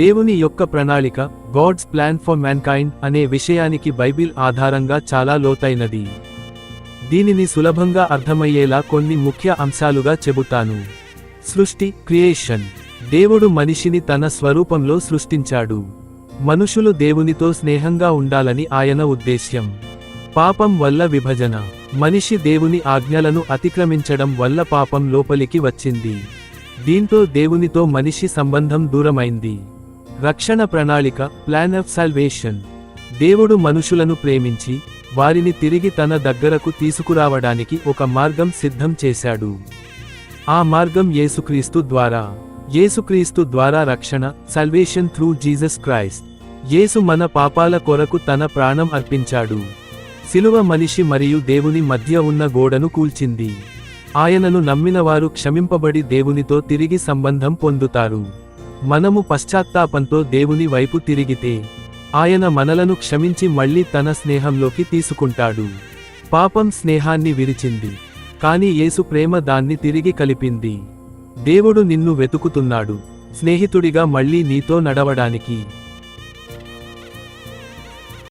దేవుని యొక్క ప్రణాళిక, గాడ్స్ ప్లాన్ ఫర్ మ్యాన్కైండ్ అనే విషయానికి బైబిల్ ఆధారంగా చాలా లోతైనది. దీనిని సులభంగా అర్థమయ్యేలా కొన్ని ముఖ్య అంశాలుగా చెబుతాను. సృష్టి, క్రియేషన్. దేవుడు మనిషిని తన స్వరూపంలో సృష్టించాడు. మనుషులు దేవునితో స్నేహంగా ఉండాలని ఆయన ఉద్దేశ్యం. పాపం వల్ల విభజన. మనిషి దేవుని ఆజ్ఞలను అతిక్రమించడం వల్ల పాపం లోపలికి వచ్చింది. దీంతో దేవునితో మనిషి సంబంధం దూరమైంది. రక్షణ ప్రణాళిక, ప్లాన్ ఆఫ్ సాల్వేషన్. దేవుడు మనుషులను ప్రేమించి వారిని తిరిగి తన దగ్గరకు తీసుకురావడానికి ఒక మార్గం సిద్ధం చేశాడు. ఆ మార్గం యేసుక్రీస్తు ద్వారా. యేసుక్రీస్తు ద్వారా రక్షణ, సాల్వేషన్ త్రూ జీసస్ క్రైస్ట్. యేసు మన పాపాల కొరకు తన ప్రాణం అర్పించాడు. సిలువ మనిషి మరియు దేవుని మధ్య ఉన్న గోడను కూల్చింది. ఆయనను నమ్మినవారు క్షమింపబడి దేవునితో తిరిగి సంబంధం పొందుతారు. మనము పశ్చాత్తాపంతో దేవుని వైపు తిరిగితే ఆయన మనలను క్షమించి మళ్ళీ తన స్నేహంలోకి తీసుకుంటాడు. పాపం స్నేహాన్ని విరిచింది, కానీ యేసు ప్రేమ దాన్ని తిరిగి కలిపింది. దేవుడు నిన్ను వెతుకుతున్నాడు, స్నేహితుడిగా మళ్ళీ నీతో నడవడానికి.